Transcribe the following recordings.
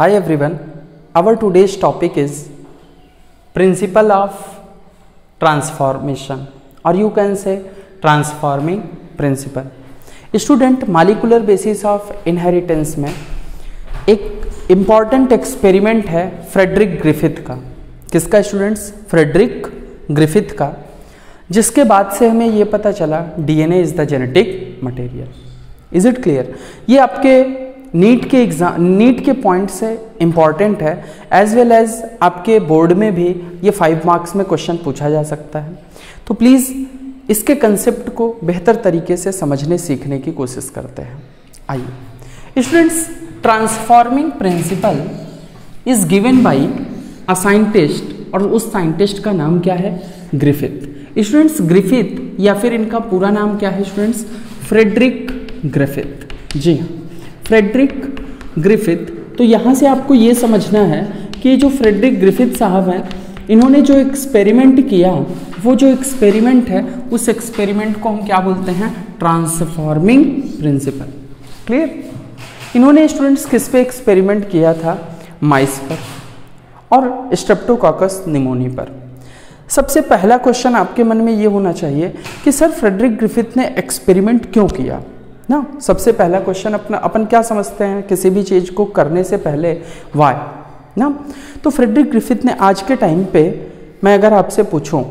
Hi everyone, our today's topic is principle of transformation or you can say transforming principle. Student molecular basis of inheritance में एक important experiment है Frederick Griffith का। किसका students? Frederick Griffith का, जिसके बाद से हमें ये पता चला DNA is the genetic material. Is it clear? ये आपके नीट के पॉइंट से इम्पॉर्टेंट है, एज वेल एज आपके बोर्ड में भी ये 5 मार्क्स में क्वेश्चन पूछा जा सकता है। तो प्लीज़ इसके कंसेप्ट को बेहतर तरीके से समझने सीखने की कोशिश करते हैं। आइए students, transforming principle is given by a scientist और उस साइंटिस्ट का नाम क्या है? ग्रिफिथ। स्टूडेंट्स ग्रिफिथ या फिर इनका पूरा नाम क्या है स्टूडेंट्स? Frederick Griffith. जी हाँ, फ्रेडरिक ग्रिफिथ। तो यहाँ से आपको ये समझना है कि जो फ्रेडरिक ग्रिफिथ साहब हैं, इन्होंने जो एक्सपेरिमेंट किया, वो जो एक्सपेरिमेंट है उस एक्सपेरिमेंट को हम क्या बोलते हैं? Transforming principle. क्लियर? इन्होंने स्टूडेंट्स किस पे एक्सपेरिमेंट किया था? माइस पर और स्ट्रेप्टोकोकस निमोनी पर। सबसे पहला क्वेश्चन आपके मन में ये होना चाहिए कि सर फ्रेडरिक ग्रिफिथ ने एक्सपेरिमेंट क्यों किया ना। सबसे पहला क्वेश्चन अपन क्या समझते हैं किसी भी चीज़ को करने से पहले? वाई ना। तो फ्रेडरिक ग्रिफिथ ने आज के टाइम पे, मैं अगर आपसे पूछूं,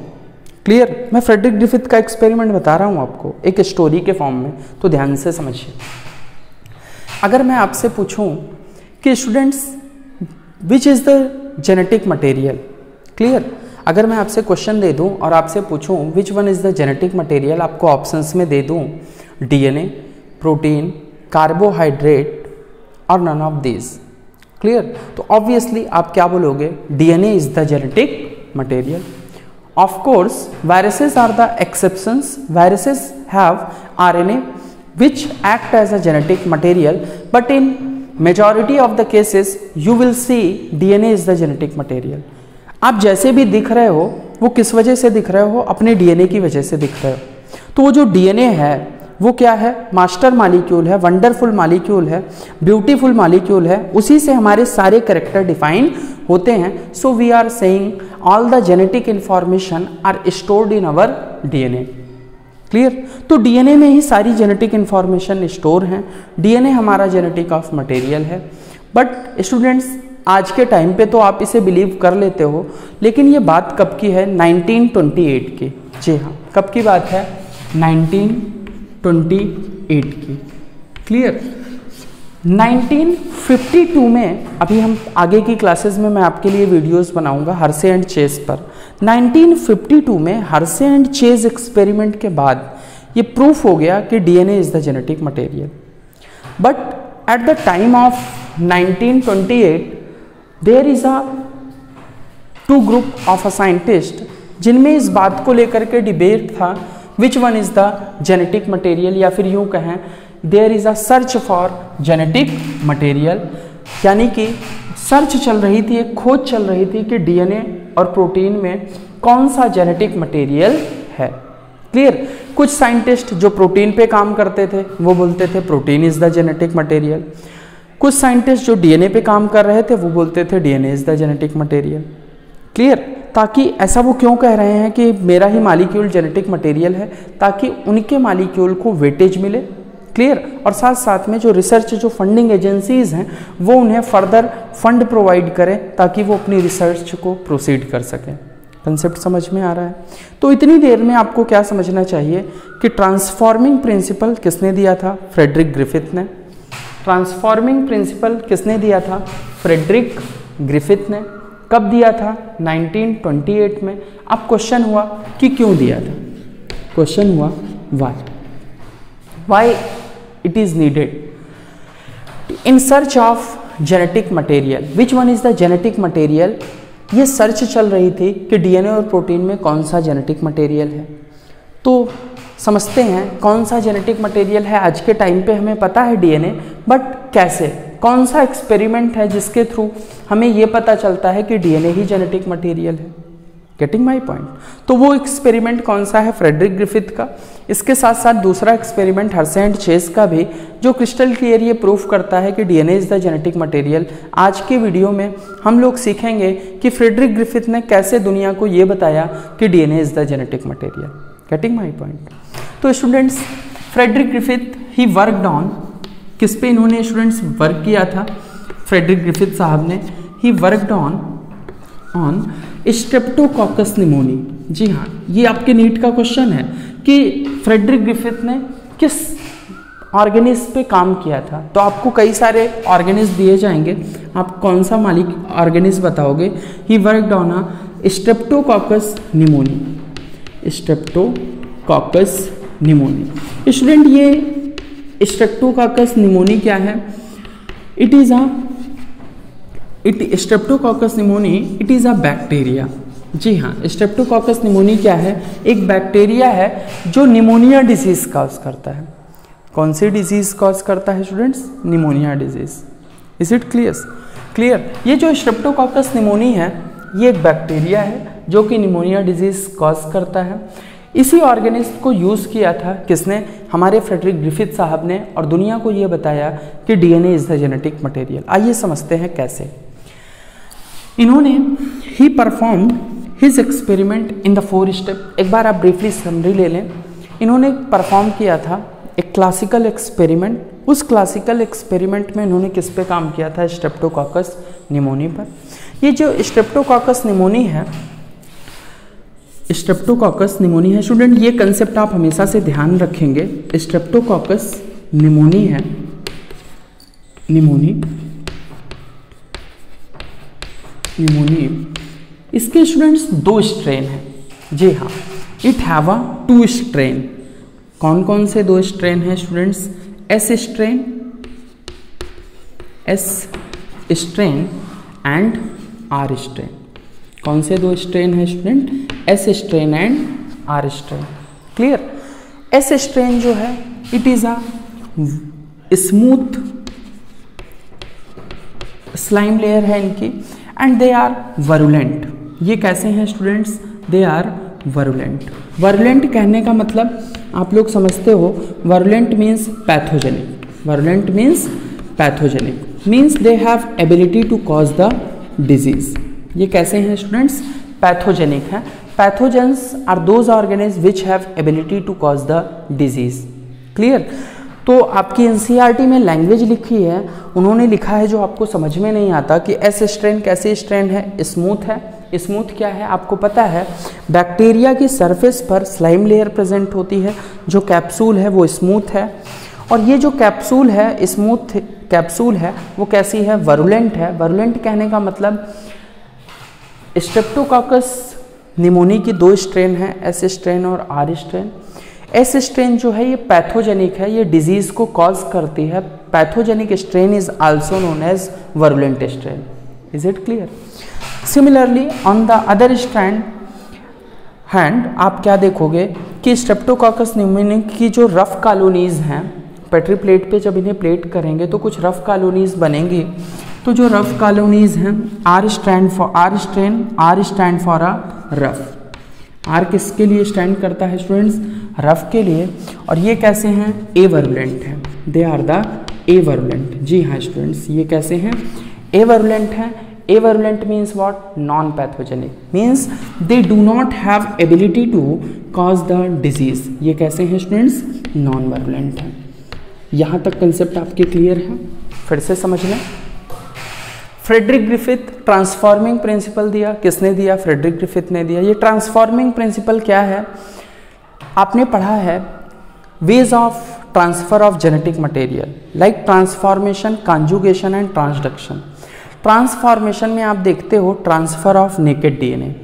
क्लियर, मैं फ्रेडरिक ग्रिफिथ का एक्सपेरिमेंट बता रहा हूं आपको एक स्टोरी के फॉर्म में, तो ध्यान से समझिए। अगर मैं आपसे पूछूं कि students which is the genetic material, clear, अगर मैं आपसे क्वेश्चन दे दूं और आपसे पूछूं which one is the genetic material, आपको ऑप्शंस में दे दूं डीएनए, प्रोटीन, कार्बोहाइड्रेट और नन ऑफ दीज। क्लियर? तो ऑब्वियसली आप क्या बोलोगे? DNA is the genetic material. Of course viruses are the exceptions. Viruses have RNA which act as a genetic material, but in majority of the cases you will see DNA is the genetic material. आप जैसे भी दिख रहे हो वो किस वजह से दिख रहे हो? अपने डीएनए की वजह से दिख रहे हो। तो वो जो डीएनए है वो क्या है? मास्टर मॉलिक्यूल है, वंडरफुल मॉलिक्यूल है, ब्यूटीफुल मॉलिक्यूल है, उसी से हमारे सारे कैरेक्टर डिफाइन होते हैं। So we are saying all the genetic information are stored in our DNA. Clear? तो डीएनए में ही सारी जेनेटिक इंफॉर्मेशन स्टोर हैं। डीएनए हमारा जेनेटिक ऑफ मटेरियल है। बट स्टूडेंट्स आज के टाइम पे तो आप इसे बिलीव कर लेते हो, लेकिन ये बात कब की है? 1928 की। जी हाँ, कब की बात है? 1928 की। क्लियर? 1952 में, अभी हम आगे की क्लासेस में मैं आपके लिए वीडियोस बनाऊंगा हर्शे एंड चेज पर। 1952 में हर्शे एंड चेज एक्सपेरिमेंट के बाद ये प्रूफ हो गया कि DNA is the genetic material. But at the time of 1928 there is a 2 group of a scientist जिनमें इस बात को लेकर के डिबेट था which one is the genetic material, या फिर यूं कहें there is a search for genetic material. यानी कि सर्च चल रही थी, एक खोज चल रही थी कि डीएनए और प्रोटीन में कौन सा जेनेटिक मटेरियल है। क्लियर? कुछ साइंटिस्ट जो प्रोटीन पे काम करते थे वो बोलते थे protein is the genetic material. कुछ साइंटिस्ट जो डीएनए पे काम कर रहे थे वो बोलते थे DNA is the genetic material. Clear? ताकि ऐसा वो क्यों कह रहे हैं कि मेरा ही मॉलिक्यूल जेनेटिक मटेरियल है? ताकि उनके मॉलिक्यूल को वेटेज मिले। क्लियर? और साथ साथ में जो रिसर्च, जो फंडिंग एजेंसीज हैं वो उन्हें फर्दर फंड प्रोवाइड करें ताकि वो अपनी रिसर्च को प्रोसीड कर सकें। कंसेप्ट समझ में आ रहा है? तो इतनी देर में आपको क्या समझना चाहिए कि ट्रांसफॉर्मिंग प्रिंसिपल किसने दिया था? फ्रेडरिक ग्रिफिथ ने। ट्रांसफॉर्मिंग प्रिंसिपल किसने दिया था? फ्रेडरिक ग्रिफिथ ने। कब दिया था? 1928 में। अब क्वेश्चन हुआ कि क्यों दिया था? क्वेश्चन हुआ why it is needed in search of genetic material. Which one is the genetic material? ये सर्च चल रही थी कि डीएनए और प्रोटीन में कौन सा जेनेटिक मटेरियल है। तो समझते हैं कौन सा जेनेटिक मटेरियल है। आज के टाइम पे हमें पता है डीएनए, बट कैसे? कौन सा एक्सपेरिमेंट है जिसके थ्रू हमें ये पता चलता है कि डीएनए ही जेनेटिक मटेरियल है? Getting my point. तो वो एक्सपेरिमेंट कौन सा है? फ्रेडरिक ग्रिफिथ का। इसके साथ साथ दूसरा एक्सपेरिमेंट हर्से एंड चेस का भी, जो क्रिस्टल क्लियर ये प्रूफ करता है कि DNA is the genetic material. आज के वीडियो में हम लोग सीखेंगे कि फ्रेडरिक ग्रिफिथ ने कैसे दुनिया को ये बताया कि DNA is the genetic material. Getting my point. तो students, Frederick Griffith he worked on, किस पे इन्होंने स्टूडेंट्स वर्क किया था? फ्रेडरिक ग्रिफिथ साहब ने he worked on streptococcus pneumoniae. जी हाँ, ये आपके नीट का क्वेश्चन है कि फ्रेडरिक ग्रिफिथ ने किस ऑर्गेनिज्म पे काम किया था। तो आपको कई सारे ऑर्गेनिज्म दिए जाएंगे, आप कौन सा मालिक ऑर्गेनिज्म बताओगे? He worked on streptococcus pneumoniae. Streptococcus pneumoniae. Student, ये स्ट्रेप्टोकॉकस निमोनी क्या है? Streptococcus pneumoniae it is a bacteria. जी हाँ, स्ट्रेप्टोकॉकस निमोनी क्या है? एक बैक्टीरिया है जो निमोनिया डिजीज कॉज करता है। कौन सी डिजीज कॉज करता है students? Pneumonia disease. Is it clear? ये जो स्ट्रेप्टोकॉकस निमोनी है, ये एक बैक्टीरिया है जो कि निमोनिया डिजीज कॉज करता है। इसी ऑर्गेनिज्म को यूज़ किया था किसने? हमारे फ्रेडरिक ग्रिफिथ साहब ने, और दुनिया को ये बताया कि DNA is the genetic material. आइए समझते हैं कैसे। इन्होंने ही performed his experiment in the 4 step. एक बार आप ब्रीफली समरी ले लें। इन्होंने परफॉर्म किया था एक क्लासिकल एक्सपेरिमेंट। उस क्लासिकल एक्सपेरिमेंट में इन्होंने किस पे काम किया था? स्ट्रेप्टोकॉकस निमोनी पर। ये जो स्ट्रेप्टोकॉकस निमोनी है, स्ट्रेप्टोकॉकस निमोनी है स्टूडेंट, ये कंसेप्ट आप हमेशा से ध्यान रखेंगे। स्ट्रेप्टोकॉकस निमोनी है, निमोनी। इसके स्टूडेंट्स 2 स्ट्रेन हैं। जी हाँ, इट हैव अ 2 स्ट्रेन। कौन कौन से 2 स्ट्रेन हैं students? S strain and R strain. कौन से 2 स्ट्रेन हैं student? S strain and R strain. Clear? S strain जो है it is a smooth slime layer है इनकी, एंड दे आर वरुलेंट। ये कैसे हैं स्टूडेंट्स? They are वरुलेंट। वरुलेंट कहने का मतलब आप लोग समझते हो, virulent means pathogenic. Virulent means pathogenic, means they have ability to cause the disease. ये कैसे हैं स्टूडेंट्स? पैथोजेनिक है। Pathogens are those organism which have ability to cause the disease. Clear? तो आपकी एनसीईआरटी में लैंग्वेज लिखी है, उन्होंने लिखा है जो आपको समझ में नहीं आता कि एस स्ट्रेन कैसे स्ट्रेन है? स्मूथ है। स्मूथ क्या है आपको पता है? बैक्टीरिया की सरफेस पर स्लाइम लेयर प्रेजेंट होती है, जो कैप्सूल है वो स्मूथ है, और ये जो कैप्सूल है, स्मूथ कैप्सूल है, वो कैसी है? वरुलेंट है। वरुलेंट कहने का मतलब स्ट्रेप्टोकॉकस निमोनी की 2 स्ट्रेन हैं, एस स्ट्रेन और आर स्ट्रेन। एस स्ट्रेन जो है ये पैथोजेनिक है, ये डिजीज को कॉज करती है। Pathogenic strain is also known as virulent strain. Is it clear? Similarly on the other strand hand आप क्या देखोगे कि स्ट्रेप्टोकॉकस निमोनी की जो रफ कॉलोनीज हैं, पेट्री प्लेट पे जब इन्हें प्लेट करेंगे तो कुछ रफ कॉलोनीज बनेंगी। तो जो रफ कॉलोनीज हैं, R stand for a rough. R किसके लिए स्टैंड करता है स्टूडेंट्स? रफ के लिए। और ये कैसे हैं? ए वरुलेंट हैं। दे आर द ए वरुलेंट। जी हाँ स्टूडेंट्स, ये कैसे हैं? ए वरुलेंट हैं। Avirulent means what? Non pathogenic, means they do not have ability to cause the disease. ये कैसे हैं स्टूडेंट्स? नॉन वरुलेंट हैं। यहाँ तक कंसेप्ट आपके क्लियर है? फिर से समझ लें। फ्रेडरिक ग्रिफिथ ट्रांसफॉर्मिंग प्रिंसिपल दिया। किसने दिया? फ्रेडरिक ग्रिफिथ ने दिया। ये ट्रांसफॉर्मिंग प्रिंसिपल क्या है? आपने पढ़ा है ways of transfer of genetic material, like transformation, conjugation and transduction. Transformation में आप देखते हो ट्रांसफर ऑफ नेकेड डीएनए।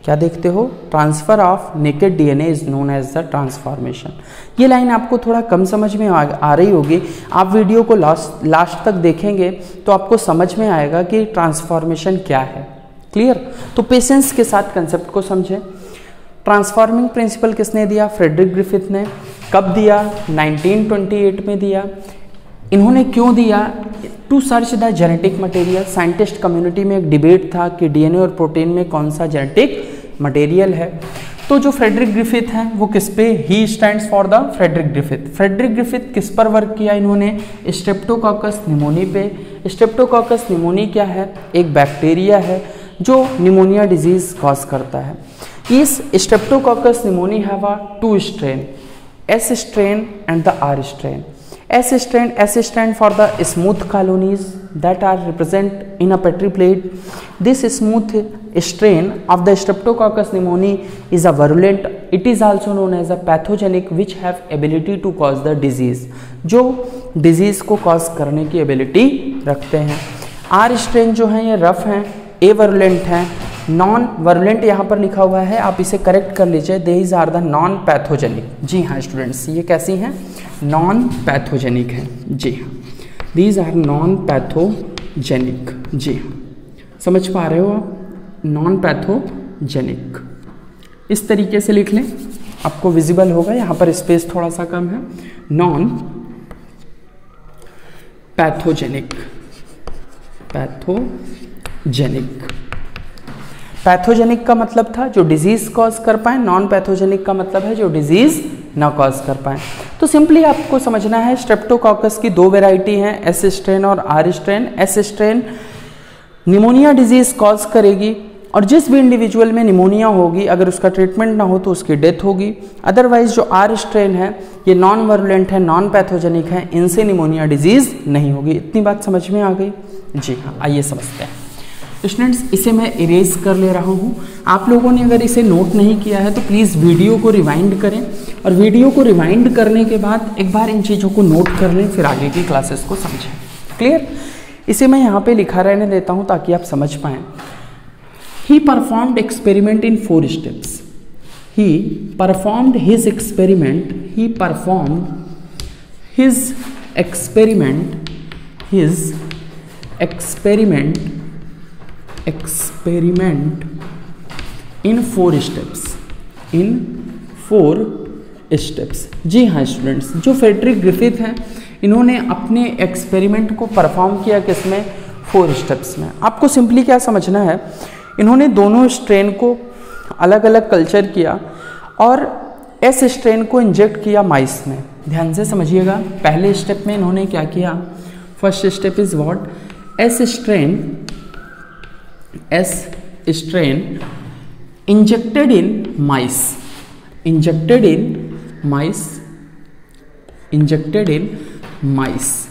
क्या देखते हो? Transfer of naked DNA is known as the transformation. ये लाइन आपको थोड़ा कम समझ में आ रही होगी। आप वीडियो को लास्ट तक देखेंगे तो आपको समझ में आएगा कि ट्रांसफॉर्मेशन क्या है। क्लियर? तो पेशेंस के साथ कंसेप्ट को समझें। ट्रांसफॉर्मिंग प्रिंसिपल किसने दिया? फ्रेडरिक ग्रिफिथ ने। कब दिया? 1928 में दिया। इन्होंने क्यों दिया? To search the genetic material. Scientist community में एक डिबेट था कि डीएनए और प्रोटीन में कौन सा जेनेटिक मटेरियल है। तो जो फ्रेडरिक ग्रिफिथ हैं वो किस पे, he stands for the Frederick Griffith. Frederick Griffith किस पर वर्क किया इन्होंने, स्ट्रेप्टोकोकस निमोनी पे। स्ट्रेप्टोकोकस निमोनी क्या है, एक बैक्टीरिया है जो निमोनिया डिजीज कॉज करता है। इस Streptococcus pneumoniae have a 2 strain, S strain and the R strain. S stand for the smooth colonies that are represent in a Petri plate. This smooth strain of the Streptococcus pneumoniae is a virulent. It is also known as a pathogenic which have ability to cause the disease. जो disease को cause करने की ability रखते हैं। R strain जो है ये rough हैं, avirulent हैं, नॉन वर्लेंट यहाँ पर लिखा हुआ है, आप इसे करेक्ट कर लीजिए, these are the non pathogenic. जी हाँ स्टूडेंट्स, ये कैसी हैं, नॉन पैथोजेनिक है। जी हाँ, दीज आर नॉन पैथोजेनिक। जी हाँ, समझ पा रहे हो आप, नॉन पैथोजेनिक। इस तरीके से लिख लें, आपको विजिबल होगा, यहाँ पर स्पेस थोड़ा सा कम है। Non pathogenic, pathogenic. पैथोजेनिक का मतलब था जो डिजीज कॉज कर पाए, नॉन पैथोजेनिक का मतलब है जो डिजीज ना कॉज कर पाए। तो सिंपली आपको समझना है स्ट्रेप्टोकोकस की 2 वैरायटी हैं, एस स्ट्रेन और R strain. S strain pneumonia disease cause करेगी और जिस भी इंडिविजुअल में निमोनिया होगी अगर उसका ट्रीटमेंट ना हो तो उसकी डेथ होगी। अदरवाइज जो आर स्ट्रेन है ये नॉन वर्लेंट है, नॉन पैथोजेनिक है, इनसे निमोनिया डिजीज नहीं होगी। इतनी बात समझ में आ गई। जी हाँ, आइए समझते हैं स्टूडेंट्स। इसे मैं इरेज कर ले रहा हूँ। आप लोगों ने अगर इसे नोट नहीं किया है तो प्लीज़ वीडियो को रिवाइंड करें और वीडियो को रिवाइंड करने के बाद एक बार इन चीज़ों को नोट कर लें, फिर आगे की क्लासेस को समझें। क्लियर? इसे मैं यहाँ पे लिखा रहने देता हूँ ताकि आप समझ पाएँ। He performed experiment in 4 steps. He performed his experiment, he performed his experiment, his experiment in 4 steps, in 4 steps. जी हाँ स्टूडेंट्स, जो फ्रेडरिक ग्रिफिथ हैं इन्होंने अपने एक्सपेरिमेंट को परफॉर्म किया किसमें, 4 स्टेप्स में। आपको सिंपली क्या समझना है, इन्होंने दोनों स्ट्रेन को अलग अलग कल्चर किया और एस स्ट्रेन को इंजेक्ट किया माइस में। ध्यान से समझिएगा, पहले स्टेप में इन्होंने क्या किया, first step is what, S strain injected in mice, injected in mice.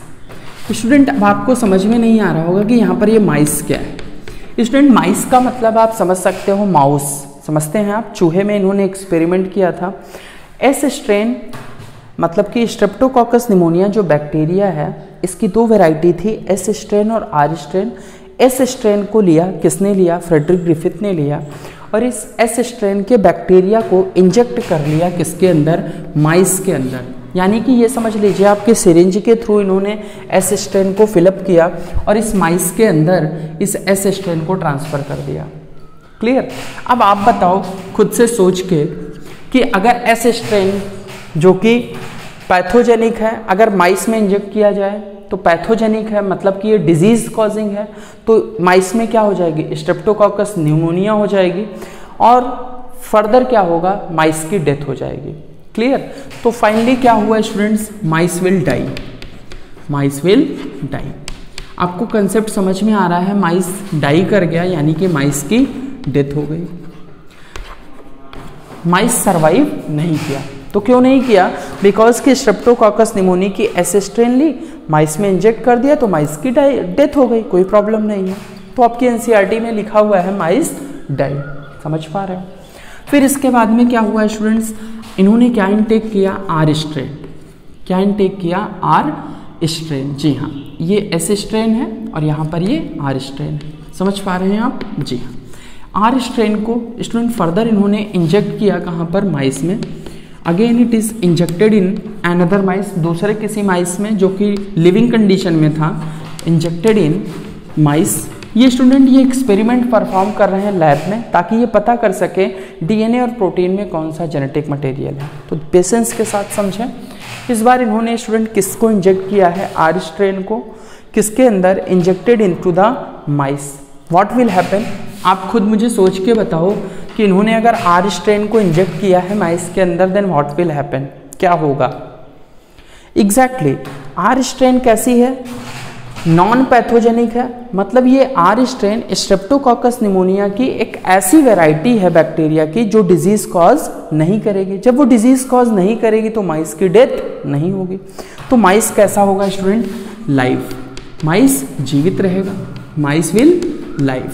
Student अब आपको समझ में नहीं आ रहा होगा कि यहाँ पर ये माइस क्या है। स्टूडेंट माइस का मतलब आप समझ सकते हो माउस, समझते हैं आप, चूहे में इन्होंने एक्सपेरिमेंट किया था। एस स्ट्रेन मतलब कि स्ट्रेप्टोकोकस निमोनिया जो बैक्टीरिया है इसकी 2 वैरायटी थी, एस स्ट्रेन और आर स्ट्रेन। एस स्ट्रेन को लिया, किसने लिया, फ्रेडरिक ग्रिफिथ ने लिया और इस एस स्ट्रेन के बैक्टीरिया को इंजेक्ट कर लिया किसके अंदर, माइस के अंदर। यानी कि ये समझ लीजिए आपके सिरिंज के थ्रू इन्होंने एस स्ट्रेन को फिलअप किया और इस माइस के अंदर इस एस स्ट्रेन को ट्रांसफ़र कर दिया। क्लियर? अब आप बताओ खुद से सोच के कि अगर एस स्ट्रेन जो कि पैथोजेनिक है अगर माइस में इंजेक्ट किया जाए तो पैथोजेनिक है, मतलब कि ये डिजीज कॉजिंग है, तो माइस में क्या हो जाएगी, स्ट्रेप्टोकोकस न्यूमोनिया हो जाएगी और फर्दर क्या होगा, माइस की डेथ हो जाएगी। क्लियर? तो फाइनली क्या हुआ students, mice will die, mice will die. आपको कंसेप्ट समझ में आ रहा है, माइस डाई कर गया यानी कि माइस की डेथ हो गई। माइस सरवाइव नहीं किया, तो क्यों नहीं किया, बिकॉज कि स्ट्रेप्टोकोकस निमोनिया की एस स्ट्रेन ली, माइस में इंजेक्ट कर दिया तो माइस की डेथ हो गई, कोई प्रॉब्लम नहीं है। तो आपकी एनसीईआरटी में लिखा हुआ है माइस डाई, समझ पा रहे हो। फिर इसके बाद में क्या हुआ स्टूडेंट्स, इन्होंने क्या इनटेक किया, आर स्ट्रेन। क्या इनटेक किया, आर स्ट्रेन। जी हाँ, ये एस स्ट्रेन है और यहाँ पर ये आर स्ट्रेन है, समझ पा रहे हैं आप। जी हाँ, आर स्ट्रेन को स्टूडेंट फर्दर इन्होंने इंजेक्ट किया कहाँ पर, माइस में। Again it is injected in another mice, दूसरे किसी माइस में जो कि लिविंग कंडीशन में था, इंजेक्टेड इन माइस। ये स्टूडेंट ये एक्सपेरिमेंट परफॉर्म कर रहे हैं लैब में ताकि ये पता कर सके डीएनए और प्रोटीन में कौन सा जेनेटिक मटेरियल है। तो पेशेंस के साथ समझें। इस बार इन्होंने स्टूडेंट किसको इंजेक्ट किया है, आर स्ट्रेन को, किसके अंदर, injected into the mice. What will happen, आप खुद मुझे सोच के बताओ कि इन्होंने अगर आर स्ट्रेन को इंजेक्ट किया है माइस के अंदर, देन व्हाट विल हैपन, क्या होगा? एग्जैक्टली आर स्ट्रेन कैसी है? नॉन पैथोजेनिक है, मतलब ये आर स्ट्रेन स्ट्रेप्टोकोकस निमोनिया की एक ऐसी वैरायटी है बैक्टीरिया की जो डिजीज कॉज नहीं करेगी। जब वो डिजीज कॉज नहीं करेगी तो माइस की डेथ नहीं होगी। तो माइस कैसा होगा स्टूडेंट? लाइव, माइस जीवित रहेगा, माइस विल लाइव।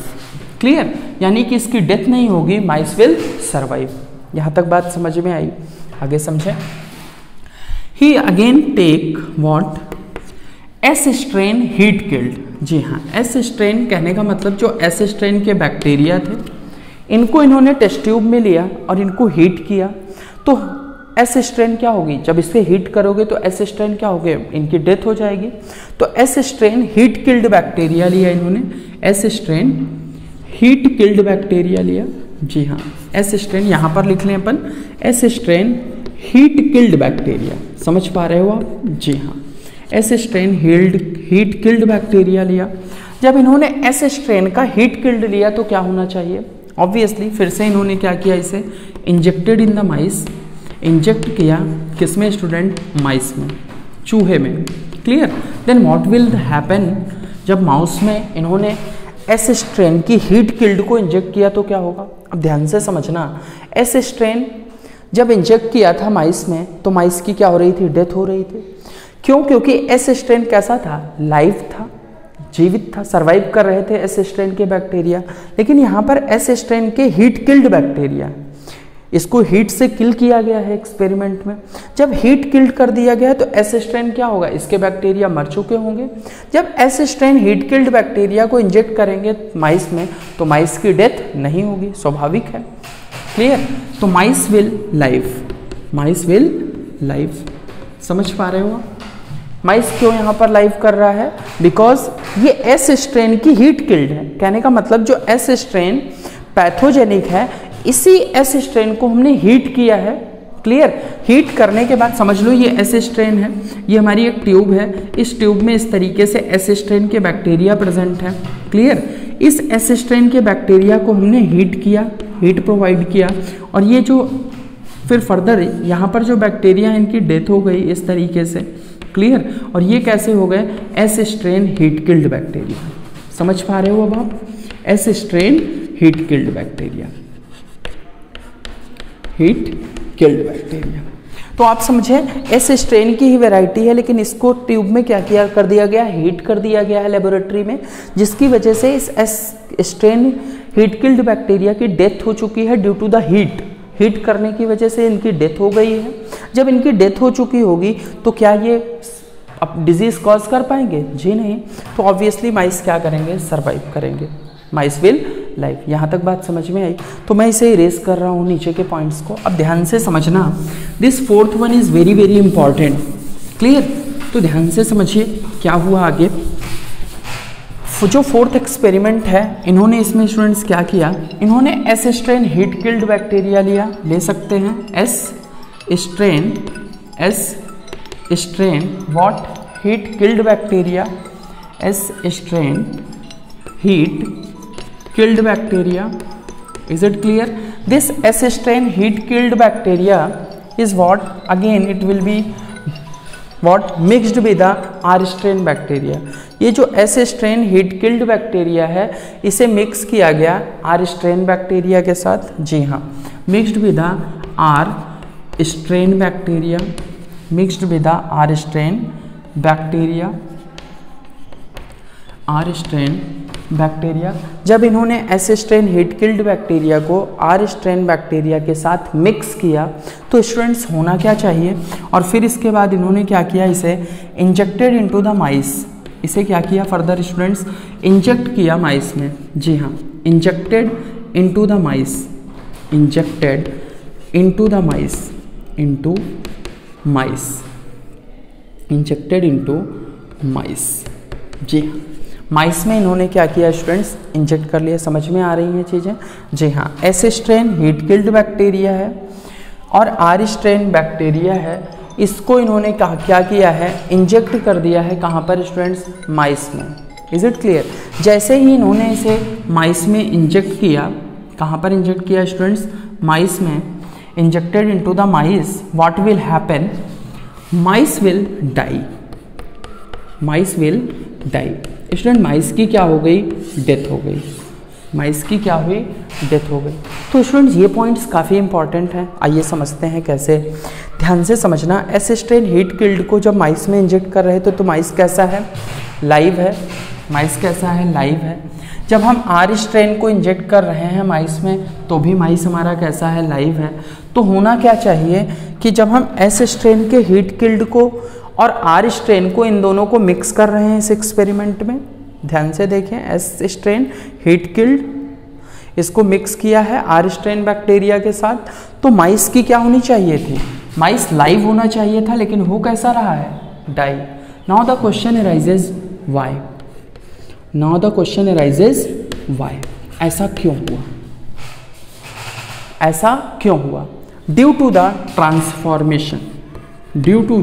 क्लियर? यानी कि इसकी डेथ नहीं होगी, माइस विल सर्वाइव। यहां तक बात समझ में आई? आगे समझे। He again take what? S strain heat killed. जी हाँ, एस स्ट्रेन कहने का मतलब जो एस स्ट्रेन के बैक्टीरिया थे, इनको इन्होंने टेस्ट ट्यूब में लिया और इनको हीट किया। तो एस स्ट्रेन क्या होगी? जब इसे हीट करोगे तो एस स्ट्रेन क्या होगे? इनकी डेथ हो जाएगी। तो S strain heat killed bacteria लिया इन्होंने, S strain heat killed bacteria लिया। जी हाँ, एस स्ट्रेन यहाँ पर लिख लें अपन, S strain heat killed bacteria. समझ पा रहे हो आप? जी हाँ, S strain heat killed bacteria लिया। जब इन्होंने एस स्ट्रेन का हीट किल्ड लिया तो क्या होना चाहिए? ऑब्वियसली फिर से इन्होंने क्या किया? इसे injected in the mice, inject किया किसमें स्टूडेंट? माइस में, चूहे में। क्लियर? Then what will happen? जब माउस में इन्होंने एस स्ट्रेन की हीट किल्ड को इंजेक्ट किया तो क्या होगा? अब ध्यान से समझना, एस स्ट्रेन जब इंजेक्ट किया था माइस में तो माइस की क्या हो रही थी? डेथ हो रही थी। क्यों? क्योंकि एस स्ट्रेन कैसा था? लाइव था, जीवित था, सरवाइव कर रहे थे एस स्ट्रेन के बैक्टीरिया। लेकिन यहाँ पर एस स्ट्रेन के हीट किल्ड बैक्टीरिया, इसको हीट से किल किया गया है एक्सपेरिमेंट में। जब हीट किल्ड कर दिया गया तो एस स्ट्रेन क्या होगा? इसके बैक्टीरिया मर चुके होंगे। जब S strain heat killed bacteria को इंजेक्ट करेंगे माइस में तो माइस की डेथ नहीं होगी, स्वाभाविक है। क्लियर? तो mice will live, mice will live. समझ पा रहे हो? माइस क्यों यहाँ पर लाइव कर रहा है? बिकॉज ये एस स्ट्रेन की हीट किल्ड है। कहने का मतलब जो एस स्ट्रेन पैथोजेनिक है, इसी एस स्ट्रेन को हमने हीट किया है। क्लियर? हीट करने के बाद समझ लो ये एस स्ट्रेन है, ये हमारी एक ट्यूब है, इस ट्यूब में इस तरीके से एस स्ट्रेन के बैक्टीरिया प्रेजेंट है। क्लियर? इस एस स्ट्रेन के बैक्टीरिया को हमने हीट किया, हीट प्रोवाइड किया, और ये जो फिर फर्दर यहाँ पर जो बैक्टीरिया है इनकी डेथ हो गई इस तरीके से। क्लियर? और ये कैसे हो गए? S strain heat killed bacteria. समझ पा रहे हो अब आप? S strain heat killed bacteria, heat killed bacteria. तो आप समझे एस स्ट्रेन की ही वैरायटी है, लेकिन इसको ट्यूब में क्या किया कर दिया गया? हीट कर दिया गया है लेबोरेटरी में, जिसकी वजह से इस S strain heat killed bacteria की डेथ हो चुकी है due to the heat. Heat करने की वजह से इनकी डेथ हो गई है। जब इनकी डेथ हो चुकी होगी तो क्या ये अब डिजीज कॉज कर पाएंगे? जी नहीं। तो ऑब्वियसली माइस क्या करेंगे? सर्वाइव करेंगे, माइस विल लाइव। यहाँ तक बात समझ में आई? तो मैं इसे इरेज कर रहा हूँ नीचे के पॉइंट्स को। अब ध्यान से समझना, this fourth one is very very important. Clear? तो ध्यान से समझिए क्या हुआ आगे। जो फोर्थ एक्सपेरिमेंट है, इन्होंने इसमें स्टूडेंट्स क्या किया? इन्होंने S strain heat killed bacteria लिया, ले सकते हैं S strain what? Heat killed bacteria, S strain heat killed bacteria. Is it clear? This S strain heat killed bacteria is what? Again it will be what? Mixed with the R strain bacteria. ये जो S strain heat killed bacteria है, इसे mix किया गया R strain bacteria के साथ। जी हाँ, mixed with the R strain bacteria, mixed with the R strain bacteria, R strain bacteria. जब इन्होंने S strain heat killed bacteria को आर स्ट्रेन बैक्टीरिया के साथ मिक्स किया तो स्टूडेंट्स होना क्या चाहिए? और फिर इसके बाद इन्होंने क्या किया? इसे इंजेक्टेड इनटू द माइस। इसे क्या किया फर्दर स्टूडेंट्स? इंजेक्ट किया माइस में। जी हाँ, injected into the mice, injected into the mice, into mice, injected into mice. जी हाँ, माइस में इन्होंने क्या किया स्टूडेंट्स? इंजेक्ट कर लिया। समझ में आ रही हैं चीज़ें? जी हाँ, S strain heat killed bacteria है और आर स्ट्रेन बैक्टीरिया है, इसको इन्होंने क्या किया है? इंजेक्ट कर दिया है। कहाँ पर स्टूडेंट्स? माइस में। Is it clear? जैसे ही इन्होंने इसे माइस में इंजेक्ट किया, कहाँ पर इंजेक्ट किया स्टूडेंट्स? माइस में। Injected into the mice, what will happen? Mice will die. Mice will die. Student mice की क्या हो गई? डेथ हो गई। माइस की क्या हुई? डेथ हो गई। तो स्टूडेंट्स ये पॉइंट्स काफ़ी इंपॉर्टेंट हैं, आइए समझते हैं कैसे। ध्यान से समझना, एस स्ट्रेन हीट किल्ड को जब माइस में इंजेक्ट कर रहे थे तो माइस कैसा है? लाइव है। माइस कैसा है? लाइव है। जब हम आर स्ट्रेन को इंजेक्ट कर रहे हैं माइस में तो भी माइस हमारा कैसा है? लाइव है। तो होना क्या चाहिए कि जब हम एस स्ट्रेन के हीट किल्ड को और आर स्ट्रेन को, इन दोनों को मिक्स कर रहे हैं इस एक्सपेरिमेंट में, ध्यान से देखें, एस स्ट्रेन हीट किल्ड, इसको मिक्स किया है आर स्ट्रेन बैक्टीरिया के साथ, तो माइस की क्या होनी चाहिए थी? माइस लाइव होना चाहिए था, लेकिन हो कैसा रहा है? Die. Now the question arises why. Now the question arises why. ऐसा क्यों हुआ? ऐसा क्यों हुआ? Due to the transformation. Due to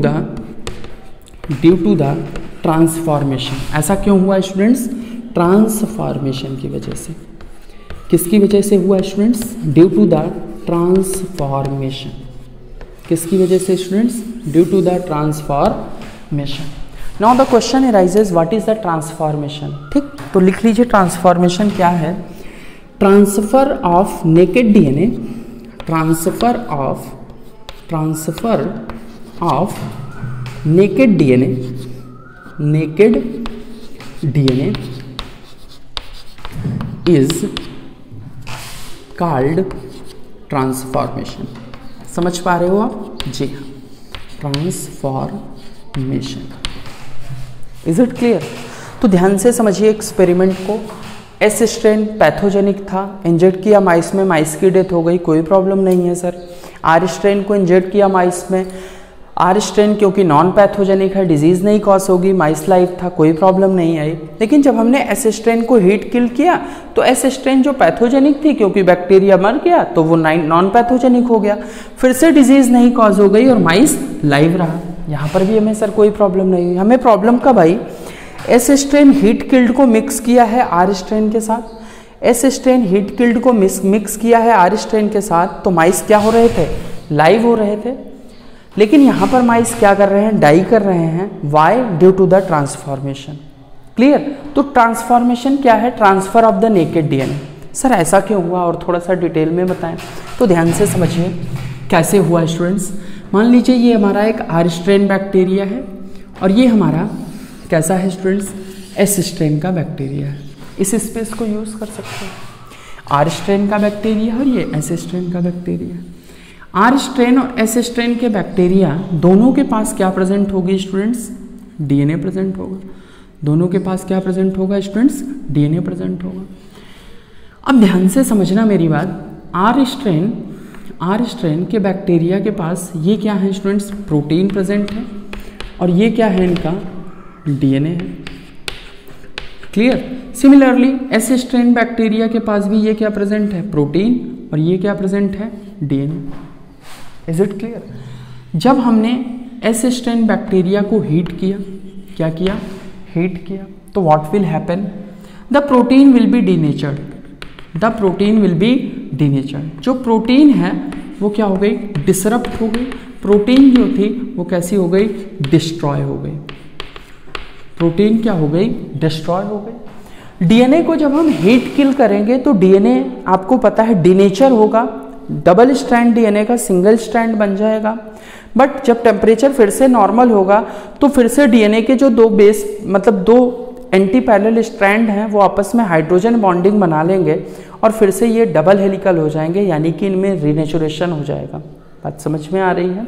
the transformation. ऐसा क्यों हुआ स्टूडेंट्स? ट्रांसफॉर्मेशन की वजह से। किसकी वजह से हुआ students? Due to the transformation. किसकी वजह से students? Due to the transformation. Now the question arises what is the transformation. ठीक, तो लिख लीजिए ट्रांसफॉर्मेशन क्या है? Transfer of naked DNA, transfer of naked DNA, naked DNA is called transformation. समझ पा रहे हो आप? जी हाँ, ट्रांसफॉर्मेशन। Is it clear? तो ध्यान से समझिए एक्सपेरिमेंट को। एस स्ट्रेन पैथोजेनिक था, इंजेक्ट किया माइस में, माइस की डेथ हो गई, कोई प्रॉब्लम नहीं है सर। आर स्ट्रेन को इंजेक्ट किया माइस में, आर स्ट्रेन क्योंकि नॉन पैथोजेनिक है, डिजीज नहीं कॉज होगी, माइस लाइव था, कोई प्रॉब्लम नहीं आई। लेकिन जब हमने एस स्ट्रेन को हीट किल किया तो एस स्ट्रेन जो पैथोजेनिक थी, क्योंकि बैक्टीरिया मर गया तो वो नॉन पैथोजेनिक हो गया, फिर से डिजीज नहीं कॉज हो गई और माइस लाइव रहा। यहाँ पर भी हमें सर कोई प्रॉब्लम नहीं हुई। हमें प्रॉब्लम कब आई? एस स्ट्रेन हीट किल्ड को मिक्स किया है आर स्ट्रेन के साथ। एस स्ट्रेन हीट किल्ड को मिक्स किया है आर स्ट्रेन के साथ, तो माइस क्या हो रहे थे? लाइव हो रहे थे। लेकिन यहाँ पर माइस क्या कर रहे हैं? डाई कर रहे हैं। Why? Due to the transformation. Clear? तो ट्रांसफॉर्मेशन क्या है? Transfer of the naked DNA. Sir ऐसा क्यों हुआ और थोड़ा सा डिटेल में बताएं। तो ध्यान से समझिए कैसे हुआ स्टूडेंट्स। मान लीजिए ये हमारा एक आर स्ट्रेन बैक्टीरिया है और ये हमारा कैसा है स्टूडेंट्स? एस स्ट्रेन का बैक्टीरिया है। इस स्पेस को यूज़ कर सकते हैं। आर स्ट्रेन का बैक्टीरिया और ये एस स्ट्रेन का बैक्टीरिया। आर स्ट्रेन और एस स्ट्रेन के बैक्टीरिया दोनों के पास क्या प्रेजेंट होगी स्टूडेंट्स? डीएनए प्रेजेंट होगा। दोनों के पास क्या प्रेजेंट होगा स्टूडेंट्स? डीएनए प्रेजेंट होगा। अब ध्यान से समझना मेरी बात। आर स्ट्रेन के बैक्टीरिया के पास ये क्या है स्टूडेंट्स? प्रोटीन प्रेजेंट है और ये क्या है? इनका डीएनए है। Clear? Similarly S strain bacteria के पास भी ये क्या प्रेजेंट है? प्रोटीन, और ये क्या प्रेजेंट है? डीएनए। Is it clear? जब हमने एस स्ट्रेन बैक्टीरिया को हीट किया, क्या किया? हीट किया, तो what will happen? The protein will be denatured. The protein will be denatured. जो प्रोटीन है वो क्या हो गई? डिसरप्ट हो गई। प्रोटीन जो थी वो कैसी हो गई? डिस्ट्रॉय हो गई। प्रोटीन क्या हो गई? डिस्ट्रॉय हो गई। डीएनए को जब हम हीट किल करेंगे तो डीएनए आपको पता है डीनेचर होगा, डबल स्ट्रैंड डीएनए का सिंगल स्ट्रैंड बन जाएगा। बट जब टेम्परेचर फिर से नॉर्मल होगा तो फिर से डीएनए के जो दो बेस मतलब दो एंटी पैरेलल स्ट्रैंड हैं वो आपस में हाइड्रोजन बॉन्डिंग बना लेंगे और फिर से ये डबल हेलिकल हो जाएंगे, यानी कि इनमें रीनेचुरेशन हो जाएगा। बात समझ में आ रही है?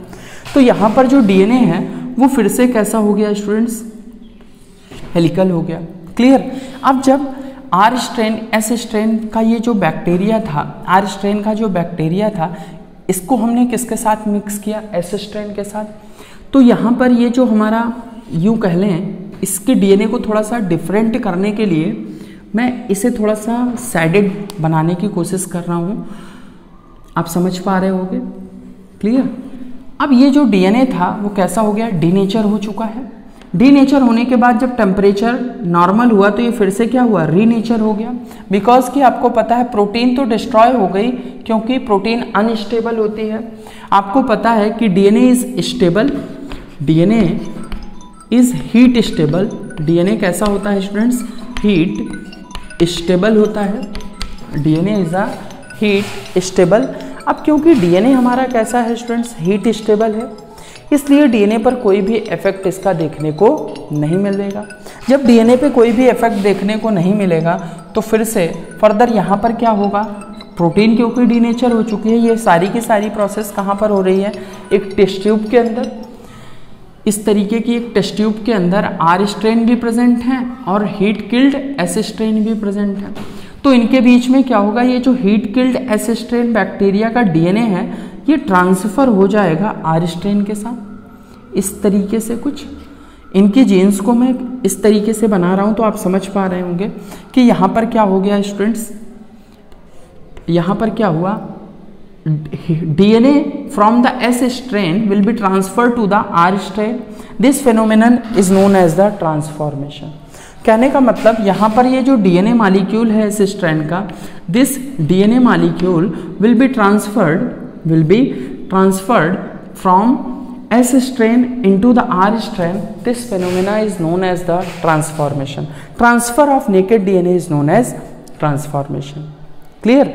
तो यहाँ पर जो डीएनए है वो फिर से कैसा हो गया स्टूडेंट्स? हेलिकल हो गया। क्लियर? अब जब आर स्ट्रेन एस स्ट्रेन का ये जो बैक्टीरिया था, आर स्ट्रेन का जो बैक्टीरिया था, इसको हमने किसके साथ मिक्स किया? एस स्ट्रेन के साथ। तो यहाँ पर ये जो हमारा यूँ कह लें, इसके डीएनए को थोड़ा सा डिफरेंट करने के लिए मैं इसे थोड़ा सा साइडेड बनाने की कोशिश कर रहा हूँ। आप समझ पा रहे होगे? क्लियर? अब ये जो डीएनए था वो कैसा हो गया? डीनेचर हो चुका है। डीनेचर होने के बाद जब टेम्परेचर नॉर्मल हुआ तो ये फिर से क्या हुआ, रीनेचर हो गया। बिकॉज कि आपको पता है प्रोटीन तो डिस्ट्रॉय हो गई क्योंकि प्रोटीन अनस्टेबल होती है। आपको पता है कि DNA is stable, DNA is heat stable. DNA कैसा होता है स्टूडेंट्स, हीट स्टेबल होता है। DNA is a heat stable. अब क्योंकि डीएनए हमारा कैसा है स्टूडेंट्स, हीट स्टेबल है, इसलिए डीएनए पर कोई भी इफेक्ट इसका देखने को नहीं मिलेगा। जब डीएनए पे कोई भी इफेक्ट देखने को नहीं मिलेगा तो फिर से फर्दर यहाँ पर क्या होगा, प्रोटीन क्योंकि डीनेचर हो चुकी है, ये सारी की सारी प्रोसेस कहाँ पर हो रही है, एक टेस्ट ट्यूब के अंदर। इस तरीके की एक टेस्ट ट्यूब के अंदर आर स्ट्रेन भी प्रेजेंट हैं और हीट किल्ड एस स्ट्रेन भी प्रेजेंट है। तो इनके बीच में क्या होगा, ये जो heat killed S strain bacteria का डीएनए है ये ट्रांसफ़र हो जाएगा आर स्ट्रेन के साथ। इस तरीके से कुछ इनकी जीन्स को मैं इस तरीके से बना रहा हूँ तो आप समझ पा रहे होंगे कि यहाँ पर क्या हो गया स्टूडेंट्स, यहाँ पर क्या हुआ, DNA from the S strain will be transfer to the R strain. This phenomenon is known as the transformation. कहने का मतलब यहाँ पर ये जो डीएनए मॉलिक्यूल है इस स्ट्रैंड का, this DNA molecule will be transferred from S strain into the R strain. This phenomena is known as the transformation. Transfer of naked DNA is known as transformation. Clear?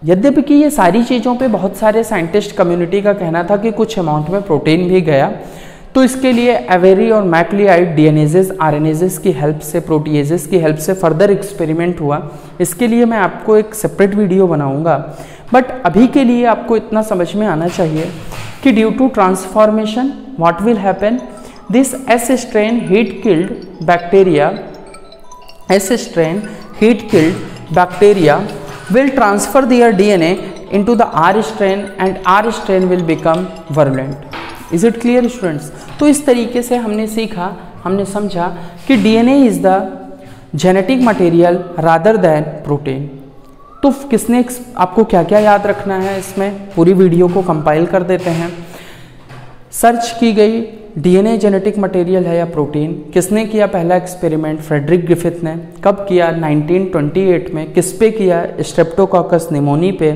यद्यपि कि ये सारी चीज़ों पे बहुत सारे साइंटिस्ट कम्युनिटी का कहना था कि कुछ अमाउंट में प्रोटीन भी गया, तो इसके लिए एवेरी और मैक्लियाइड डीएनएजेस आरएनएजेस की हेल्प से, प्रोटीएजेस की हेल्प से फर्दर एक्सपेरिमेंट हुआ। इसके लिए मैं आपको एक सेपरेट वीडियो बनाऊंगा, बट अभी के लिए आपको इतना समझ में आना चाहिए कि due to transformation what will happen, this S strain heat killed bacteria, S strain heat killed bacteria will transfer their DNA into the R strain and R strain will become virulent. Is it clear students? तो इस तरीके से हमने सीखा, हमने समझा कि DNA is the genetic material rather than protein. तो किसने आपको क्या क्या याद रखना है, इसमें पूरी वीडियो को कंपाइल कर देते हैं। सर्च की गई डीएनए जेनेटिक मटेरियल है या प्रोटीन, किसने किया पहला एक्सपेरिमेंट, फ्रेडरिक ग्रिफिथ ने। कब किया, 1928 में। किस पे किया, स्ट्रेप्टोकॉकस निमोनी पे।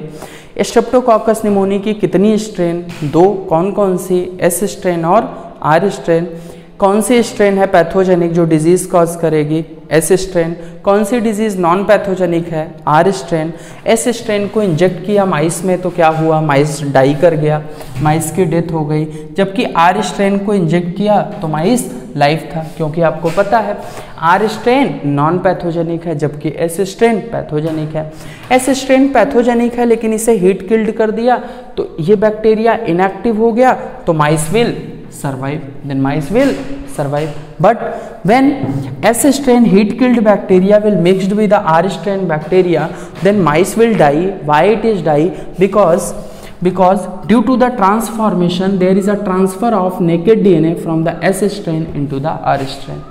स्ट्रेप्टोकॉकस निमोनी की कितनी स्ट्रेन, 2, कौन कौन सी, एस स्ट्रेन और आर स्ट्रेन। कौन सी स्ट्रेन है पैथोजेनिक जो डिजीज कॉज करेगी, एस स्ट्रेन। कौन सी डिजीज नॉन पैथोजेनिक है, आर स्ट्रेन। एस स्ट्रेन को इंजेक्ट किया माइस में तो क्या हुआ, माइस डाई कर गया, माइस की डेथ हो गई। जबकि आर स्ट्रेन को इंजेक्ट किया तो माइस लाइफ था, क्योंकि आपको पता है आर स्ट्रेन नॉन पैथोजेनिक है जबकि एस स्ट्रेन पैथोजेनिक है। एस स्ट्रेन पैथोजेनिक है लेकिन इसे हीट किल्ड कर दिया तो ये बैक्टीरिया इनएक्टिव हो गया तो mice will survive, then mice will survive. But when S strain heat killed bacteria will mixed with the R strain bacteria, then mice will die. Why it is die? Because due to the transformation there is a transfer of naked DNA from the S strain into the R strain.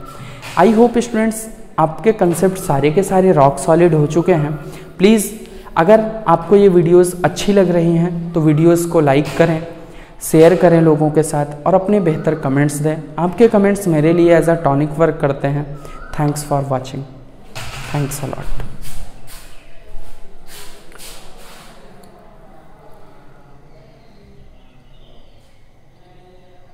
I hope students आपके concept सारे के सारे rock solid हो चुके हैं। Please अगर आपको ये वीडियोस अच्छी लग रही हैं तो वीडियोस को लाइक करें, शेयर करें लोगों के साथ और अपने बेहतर कमेंट्स दें। आपके कमेंट्स मेरे लिए एज अ टॉनिक वर्क करते हैं। Thanks for watching. Thanks a lot.